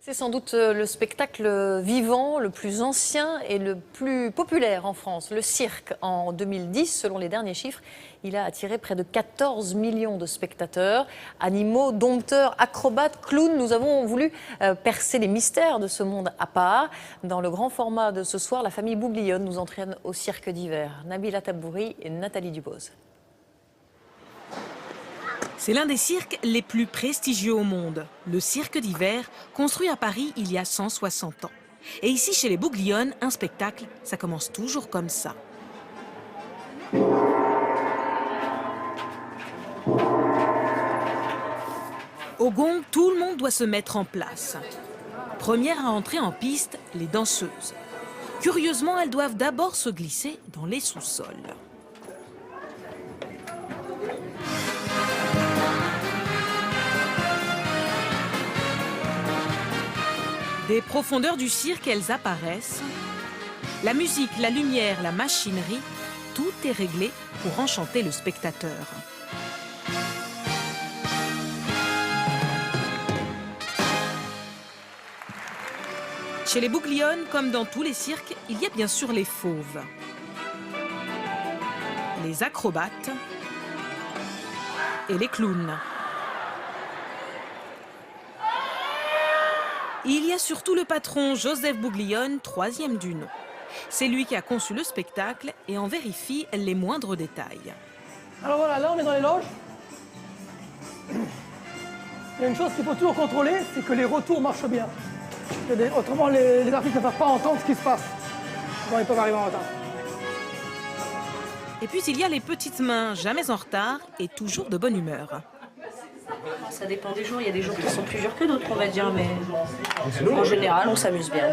C'est sans doute le spectacle vivant, le plus ancien et le plus populaire en France. Le cirque, en 2010, selon les derniers chiffres, il a attiré près de 14 millions de spectateurs. Animaux, dompteurs, acrobates, clowns, nous avons voulu percer les mystères de ce monde à part. Dans le grand format de ce soir, la famille Bouglione nous entraîne au cirque d'hiver. Nabila Tabouri et Nathalie Duboz. C'est l'un des cirques les plus prestigieux au monde, le cirque d'hiver, construit à Paris il y a 160 ans. Et ici, chez les Bouglione, un spectacle, ça commence toujours comme ça. Au gong, tout le monde doit se mettre en place. Première à entrer en piste, les danseuses. Curieusement, elles doivent d'abord se glisser dans les sous-sols. Des profondeurs du cirque, elles apparaissent. La musique, la lumière, la machinerie, tout est réglé pour enchanter le spectateur. Chez les Bouglione, comme dans tous les cirques, il y a bien sûr les fauves, les acrobates et les clowns. Il y a surtout le patron Joseph Bouglione, troisième du nom. C'est lui qui a conçu le spectacle et en vérifie les moindres détails. Alors voilà, là on est dans les loges. Il y a une chose qu'il faut toujours contrôler, c'est que les retours marchent bien. Autrement, les artistes ne peuvent pas entendre ce qui se passe. Bon, ils peuvent arriver en retard. Et puis il y a les petites mains, jamais en retard et toujours de bonne humeur. Ça dépend des jours, il y a des jours qui sont plus durs que d'autres, on va dire, mais en général, on s'amuse bien.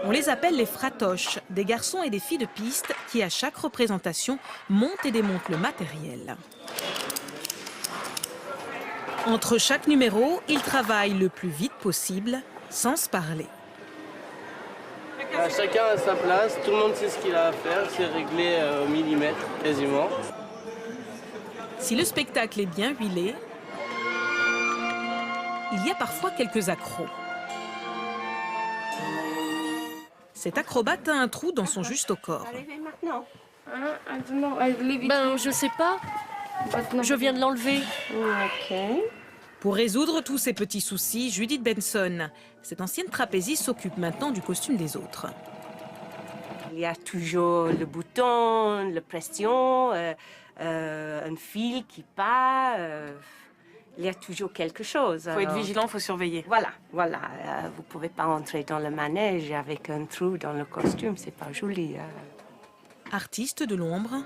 On les appelle les fratoches, des garçons et des filles de piste qui, à chaque représentation, montent et démontent le matériel. Entre chaque numéro, ils travaillent le plus vite possible, sans se parler. Chacun a sa place, tout le monde sait ce qu'il a à faire, c'est réglé au millimètre quasiment. Si le spectacle est bien huilé, il y a parfois quelques accros. Cet acrobate a un trou dans son juste au corps. Ben, je sais pas. Je viens de l'enlever. Pour résoudre tous ces petits soucis, Judith Benson, cette ancienne trapéziste, s'occupe maintenant du costume des autres. Il y a toujours le bouton, la pression, un fil qui part. Il y a toujours quelque chose. Il faut être vigilant, il faut surveiller. Voilà. Vous ne pouvez pas entrer dans le manège avec un trou dans le costume, c'est pas joli. Artiste de l'ombre,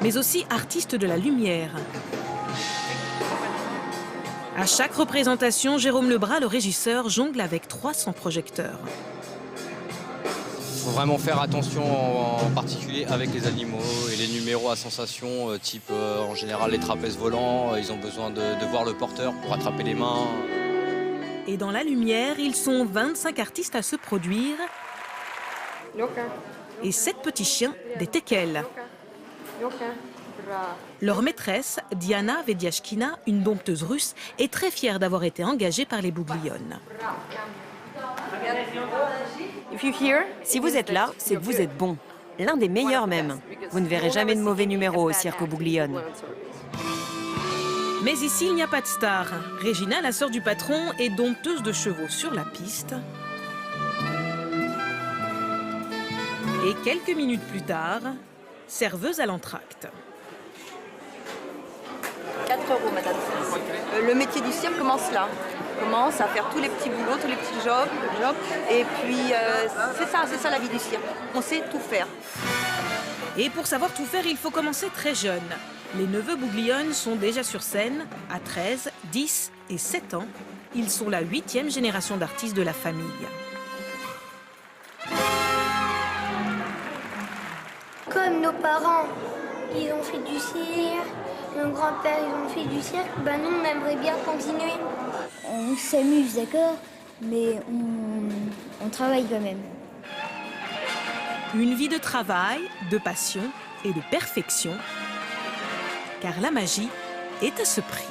mais aussi artiste de la lumière. À chaque représentation, Jérôme Lebras, le régisseur, jongle avec 300 projecteurs. Il faut vraiment faire attention en particulier avec les animaux et les numéros à sensation, type en général les trapèzes volants, ils ont besoin de voir le porteur pour attraper les mains. Et dans la lumière, ils sont 25 artistes à se produire et 7 petits chiens, des teckels. Leur maîtresse, Diana Vediashkina, une dompteuse russe, est très fière d'avoir été engagée par les Bouglione. Si vous êtes là, c'est que vous êtes bon. L'un des meilleurs même. Vous ne verrez jamais de mauvais numéros au cirque Bouglione. Mais ici, il n'y a pas de star. Regina, la sœur du patron, est dompteuse de chevaux sur la piste. Et quelques minutes plus tard, serveuse à l'entracte. 4 € madame. Le métier du cirque commence là. On commence à faire tous les petits boulots, tous les petits jobs. Et puis c'est ça la vie du cirque. On sait tout faire. Et pour savoir tout faire, il faut commencer très jeune. Les neveux Bouglione sont déjà sur scène à 13, 10 et 7 ans. Ils sont la 8e génération d'artistes de la famille. Comme nos parents, ils ont fait du cirque, nos grands-pères, ils ont fait du cirque, ben nous, on aimerait bien continuer. On s'amuse, d'accord, mais on travaille quand même. Une vie de travail, de passion et de perfection, car la magie est à ce prix.